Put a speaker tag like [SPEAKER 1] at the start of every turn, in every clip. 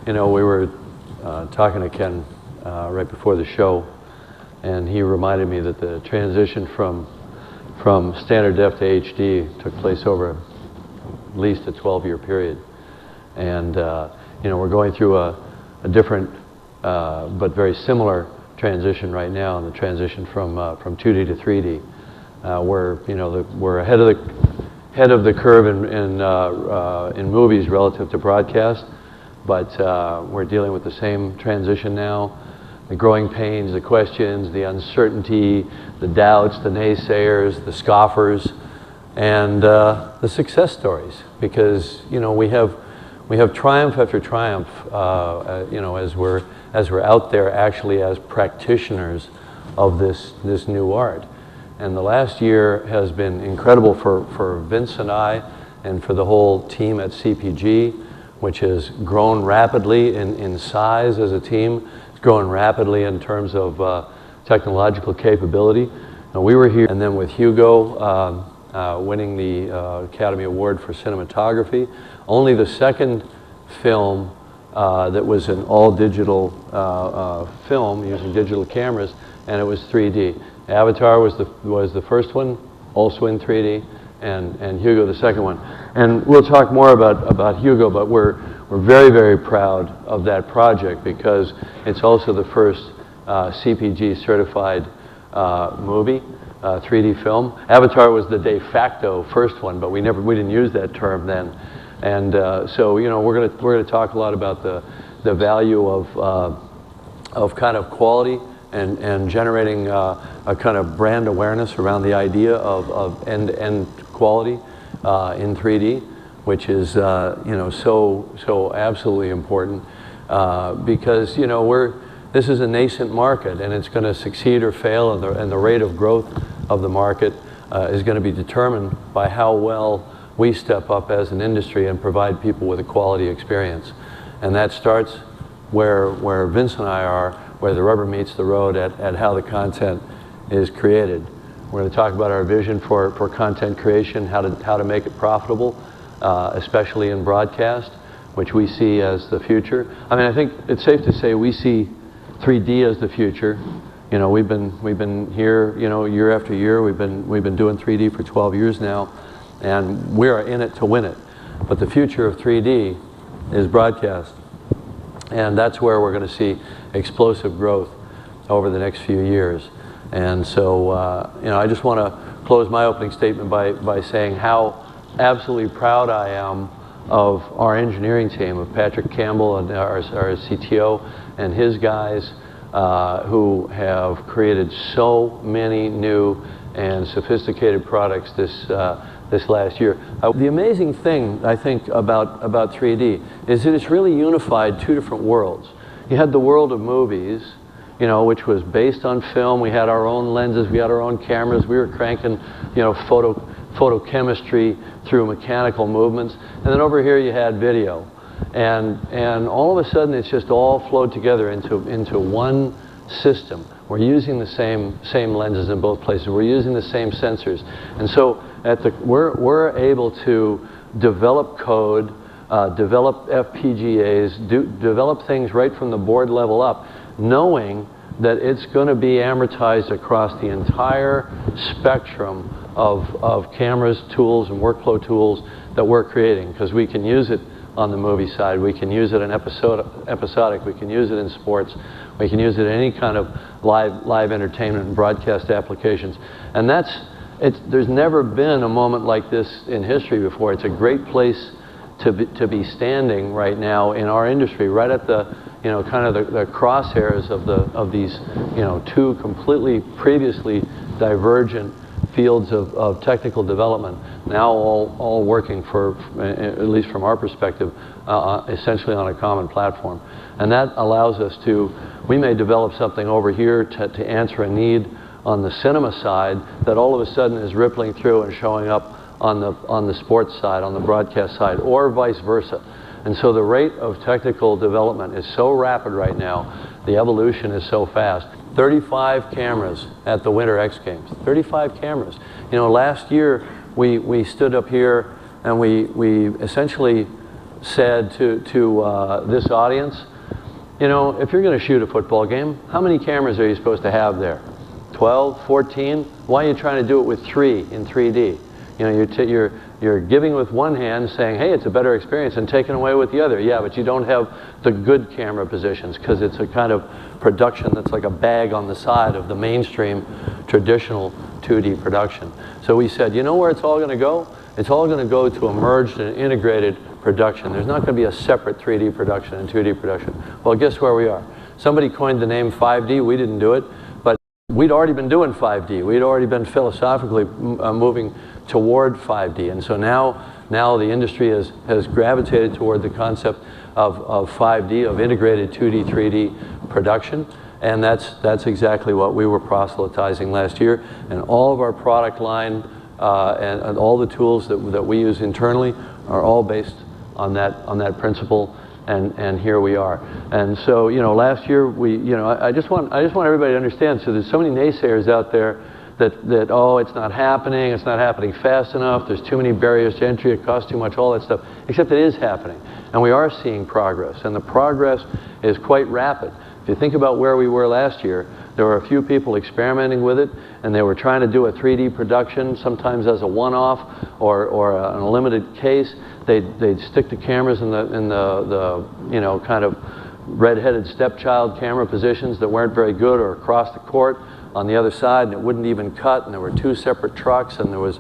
[SPEAKER 1] You know, we were talking to Ken right before the show, and he reminded me that the transition from standard def to HD took place over at least a 12-year period. And you know, we're going through a different but very similar transition right now, in the transition from 2D to 3D. We're, you know, we're ahead of the curve in movies relative to broadcast, but we're dealing with the same transition now. The growing pains, the questions, the uncertainty, the doubts, the naysayers, the scoffers, and the success stories. Because, you know, we have triumph after triumph, you know, as we're out there actually as practitioners of this new art. And the last year has been incredible for Vince and I, and for the whole team at CPG, which has grown rapidly in size as a team. It's grown rapidly in terms of technological capability. And we were here, and then with Hugo winning the Academy Award for cinematography, only the second film that was an all-digital film using digital cameras, and it was 3D. Avatar was the first one, also in 3D, and Hugo the second one. And we'll talk more about Hugo, but we're very, very proud of that project because it's also the first CPG certified movie, 3D film. Avatar was the de facto first one, but we didn't use that term then. And so, you know, we're gonna talk a lot about the value of kind of quality and generating a kind of brand awareness around the idea of end-to-end quality in 3D, which is you know, so absolutely important because, you know, this is a nascent market, and it's going to succeed or fail, and the rate of growth of the market is going to be determined by how well we step up as an industry and provide people with a quality experience. And that starts where Vince and I are, where the rubber meets the road at how the content is created. We're going to talk about our vision for content creation, how to make it profitable, especially in broadcast, which we see as the future. I mean, I think it's safe to say we see 3D as the future. You know, we've been here, you know, year after year. We've been doing 3D for 12 years now, and we are in it to win it. But the future of 3D is broadcast, and that's where we're going to see explosive growth over the next few years. And so, you know, I just want to close my opening statement by saying how absolutely proud I am of our engineering team, of Patrick Campbell and our CTO and his guys, who have created so many new and sophisticated products this last year. The amazing thing, I think, about 3D is that it's really unified two different worlds. You had the world of movies, you know, which was based on film. We had our own lenses, we had our own cameras, we were cranking, you know, photochemistry through mechanical movements. And then over here you had video. And all of a sudden it's just all flowed together into one system. We're using the same lenses in both places. We're using the same sensors. And so we're able to develop code, develop FPGAs, develop things right from the board level up, knowing that it's going to be amortized across the entire spectrum of cameras, tools, and workflow tools that we're creating, because we can use it on the movie side, we can use it in episodic, we can use it in sports, we can use it in any kind of live entertainment and broadcast applications. And there's never been a moment like this in history before. It's a great place to be standing right now in our industry, right at the, you know, kind of the crosshairs of these, you know, two completely previously divergent fields of technical development, now all working for, at least from our perspective, essentially on a common platform. And that allows us to, we may develop something over here to answer a need on the cinema side that all of a sudden is rippling through and showing up on the sports side, on the broadcast side, or vice versa. And so the rate of technical development is so rapid right now, the evolution is so fast. 35 cameras at the Winter X Games, 35 cameras. You know, last year we stood up here and we essentially said to this audience, you know, if you're going to shoot a football game, how many cameras are you supposed to have there? 12, 14? Why are you trying to do it with 3 in 3D? You know, you're giving with one hand, saying, hey, it's a better experience, and taking away with the other. Yeah, but you don't have the good camera positions because it's a kind of production that's like a bag on the side of the mainstream traditional 2D production. So we said, you know where it's all going to go? It's all going to go to a merged and integrated production. There's not going to be a separate 3D production and 2D production. Well, guess where we are? Somebody coined the name 5D. We didn't do it, but we'd already been doing 5D. We'd already been philosophically moving toward 5D. And so now the industry has gravitated toward the concept of 5D, of integrated 2D, 3D production. And that's exactly what we were proselytizing last year. And all of our product line and all the tools that we use internally are all based on that principle. And here we are. And so, you know, last year I just want everybody to understand. So there's so many naysayers out there that oh, it's not happening fast enough, there's too many barriers to entry, it costs too much, all that stuff. Except it is happening, and we are seeing progress, and the progress is quite rapid. If you think about where we were last year, there were a few people experimenting with it, and they were trying to do a 3D production, sometimes as a one-off or in a limited case. They'd stick the cameras in the you know, kind of red-headed stepchild camera positions that weren't very good, or across the court on the other side, and it wouldn't even cut, and there were 2 separate trucks, and there was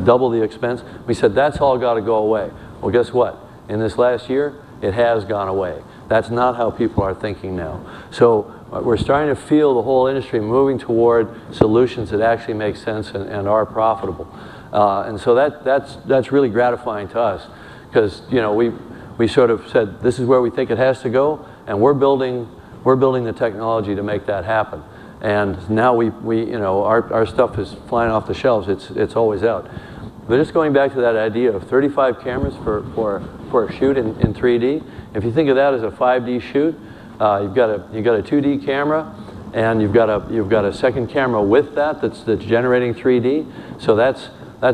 [SPEAKER 1] double the expense. We said that's all got to go away. Well, guess what? In this last year, it has gone away. That's not how people are thinking now. So we're starting to feel the whole industry moving toward solutions that actually make sense and are profitable. And so that's really gratifying to us, because, you know, we sort of said this is where we think it has to go, and we're building the technology to make that happen. And now we you know, our stuff is flying off the shelves. It's always out. But just going back to that idea of 35 cameras for a shoot in 3D. If you think of that as a 5D shoot, you've got a 2D camera, and you've got a second camera with that's generating 3D. So that's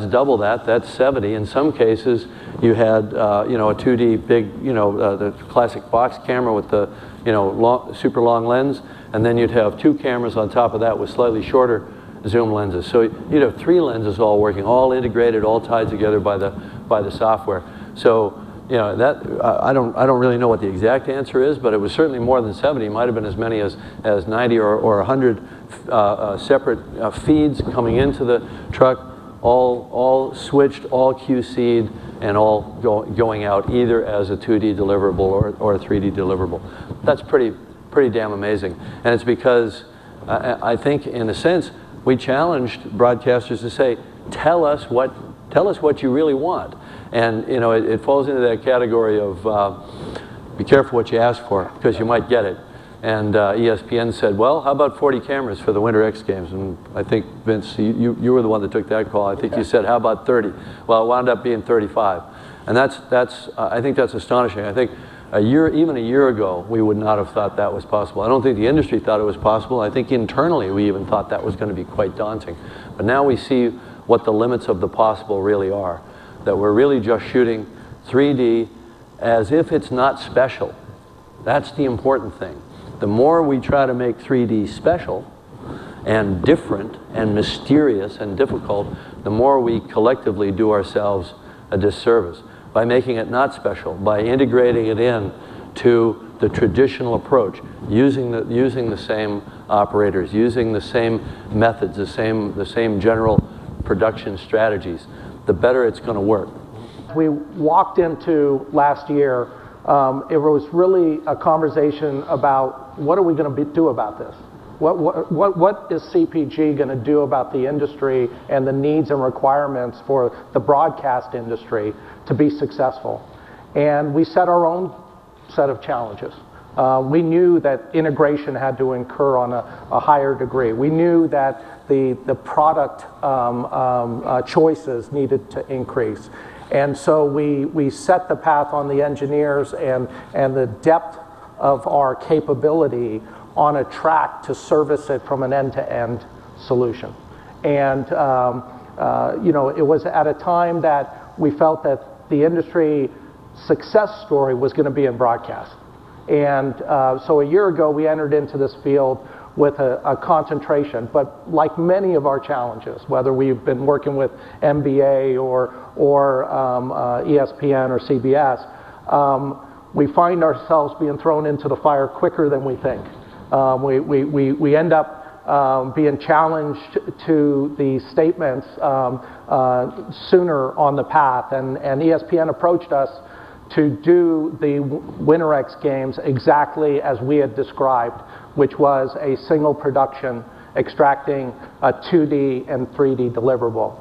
[SPEAKER 1] double that. That's 70. In some cases, you had you know, a 2D big, you know, the classic box camera with the, you know, super long lens, and then you'd have 2 cameras on top of that with slightly shorter zoom lenses. So you'd have 3 lenses all working, all integrated, all tied together by the software. So, you know, that I don't really know what the exact answer is, but it was certainly more than 70. It might have been as many as 90 or 100 separate feeds coming into the truck, all switched, all QC'd, and all going out either as a 2D deliverable or a 3D deliverable. That's pretty damn amazing. And it's because I think, in a sense, we challenged broadcasters to say, tell us what you really want. And, you know, it falls into that category of be careful what you ask for, because you might get it. And ESPN said, well, how about 40 cameras for the Winter X Games? And I think, Vince, you were the one that took that call. I think you said, how about 30? Well, it wound up being 35. And I think that's astonishing. I think even a year ago, we would not have thought that was possible. I don't think the industry thought it was possible. I think internally, we even thought that was going to be quite daunting. But now we see what the limits of the possible really are, that we're really just shooting 3D as if it's not special. That's the important thing. The more we try to make 3D special and different and mysterious and difficult, the more we collectively do ourselves a disservice by making it not special, by integrating it in to the traditional approach, using the same operators, using the same methods, the same general production strategies. The better it's going to work.
[SPEAKER 2] We walked into last year, it was really a conversation about what are we going to do about this? What is CPG going to do about the industry and the needs and requirements for the broadcast industry to be successful? And we set our own set of challenges. We knew that integration had to occur on a higher degree. We knew that the product choices needed to increase. And so we set the path on the engineers and the depth of our capability on a track to service it from an end-to-end solution. And you know, it was at a time that we felt that the industry success story was going to be in broadcast. And so a year ago, we entered into this field with a concentration. But like many of our challenges, whether we've been working with NBA or ESPN or CBS, we find ourselves being thrown into the fire quicker than we think. We end up being challenged to the statements sooner on the path. And ESPN approached us to do the Winter X Games exactly as we had described, which was a single production extracting a 2D and 3D deliverable.